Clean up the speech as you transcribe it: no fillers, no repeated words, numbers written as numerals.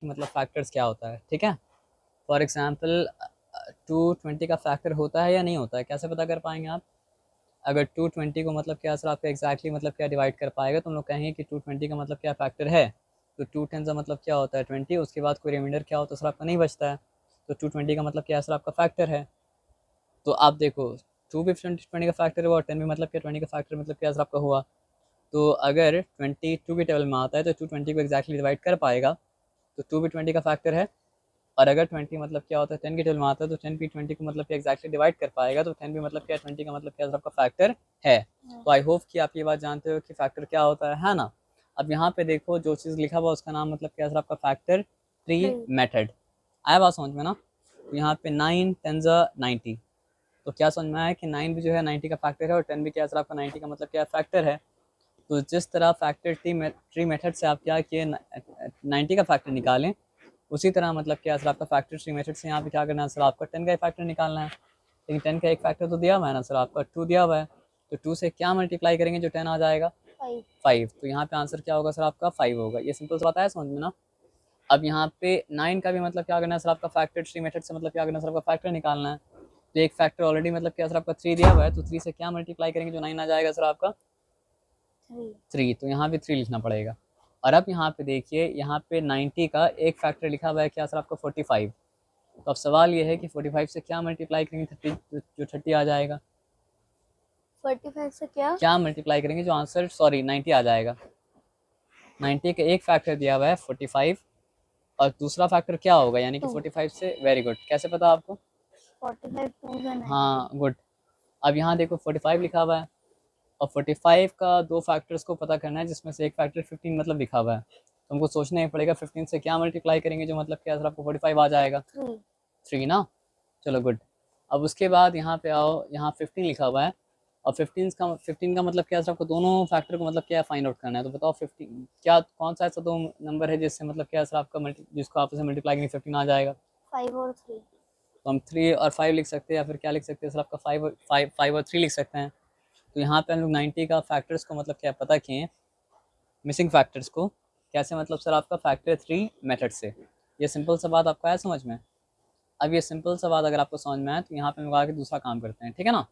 मतलब फैक्टर्स क्या होता है, ठीक है। फॉर एग्जांपल 220 का फैक्टर होता है या नहीं होता है, कैसे पता कर पाएंगे आप? अगर 220 को मतलब क्या सर आपका एग्जैक्टली मतलब क्या डिवाइड कर पाएगा, तो हम लोग कहेंगे कि 220 का मतलब क्या फैक्टर है। तो 2 10 का मतलब क्या होता है 20, उसके बाद कोई रिमाइंडर क्या होता है सर आपका नहीं बचता है। तो 220 का मतलब क्या है सर आपका फैक्टर है। तो आप देखो 2 भी 20 का फैक्टर हुआ और 10 भी मतलब क्या 20 का फैक्टर मतलब क्या सर आपका हुआ। तो अगर 20 2 के टेबल में आता है तो 220 को एग्जैक्टली डिवाइड कर पाएगा, तो 2 भी 20 का फैक्टर है। और अगर 20 मतलब क्या होता है 10 के टेबल में आता है तो 10 भी 20 को मतलब क्या एग्जैक्टली डिवाइड कर पाएगा, तो 10 भी मतलब क्या 20 का मतलब क्या आपका फैक्टर है। तो आई होप कि आप ये बात जानते हो कि फैक्टर क्या होता है ना। अब यहाँ पे देखो जो चीज़ लिखा हुआ उसका नाम मतलब क्या सर आपका फैक्टर ट्री मेथड। आया बात समझ में ना। तो यहाँ पे 9 10 90, तो क्या समझ में आया कि 9 भी जो है 90 का फैक्टर है और 10 भी क्या सर आपका 90 का मतलब क्या फैक्टर है। तो जिस तरह फैक्टर ट्री मेथड से आप क्या किए 90 का फैक्टर निकालें, उसी तरह मतलब क्या सर आपका फैक्टर ट्री मेथड से यहाँ पे क्या करना है सर आपका 10 का फैक्टर निकालना है। लेकिन 10 का एक फैक्टर तो दिया हुआ है ना सर आपका 2 दिया हुआ है। तो 2 से क्या मल्टीप्लाई करेंगे जो 10 आ जाएगा 5। तो यहाँ पे आंसर क्या होगा सर आपका 5 होगा। ये सिंपल सा बात है समझ में ना। अब यहाँ पे 9 का भी मतलब क्या करना है सर आपका फैक्टर ट्री मेथड से मतलब क्या करना है सर आपका फैक्टर निकालना है। तो एक फैक्टर ऑलरेडी मतलब क्या सर आपका 3 दिया हुआ है, तो 3 से क्या मल्टीप्लाई करेंगे जो 9 आ जाएगा सर आपका 3। तो यहाँ पे 3 लिखना पड़ेगा। और अब यहाँ पे देखिए यहाँ पे 90 का एक फैक्टर लिखा हुआ है क्या सर आपका 45। तो अब सवाल ये है कि 45 से क्या मल्टीप्लाई करेंगे 30, जो 30 आ जाएगा। 45 से क्या मल्टीप्लाई करेंगे जो आंसर 90 आ जाएगा। 90 का एक फैक्टर दिया हुआ है 45 और दूसरा फैक्टर क्या होगा यानी कि 45 से। वेरी गुड, कैसे पता आपको? 45 2 से 90। हाँ गुड। अब यहाँ देखो 45 लिखा हुआ है और 45 का दो फैक्टर्स को पता करना है जिसमें से एक फैक्टर 15 मतलब लिखा हुआ है। तो हमको सोचना ही पड़ेगा 15 से क्या मल्टीप्लाई करेंगे जो मतलब क्या सर आपको 45 आ जाएगा 3 ना। चलो गुड। अब उसके बाद यहाँ पे आओ, यहाँ 15 लिखा हुआ है और 15 का मतलब क्या सर आपको दोनों फैक्टर को मतलब क्या फाइंड आउट करना है। तो बताओ 15 क्या कौन सा ऐसा दो नंबर है जिससे मतलब क्या सर आपका जिसको आपस में मल्टीप्लाई करेंगे 15 आ जाएगा। 5 और 3। तो हम 3 और 5 लिख सकते हैं या फिर क्या लिख सकते हैं सर आपका 5 और 3 लिख सकते हैं। तो यहाँ पे हम लोग 90 का फैक्टर्स को मतलब क्या पता किए, मिसिंग फैक्टर्स को कैसे मतलब सर आपका फैक्टर 3 मेथड से। ये सिंपल सा बात आपको आया समझ में। अब ये सिंपल सा बात अगर आपको समझ में आए तो यहाँ पे हम लोग आगे दूसरा काम करते हैं, ठीक है ना।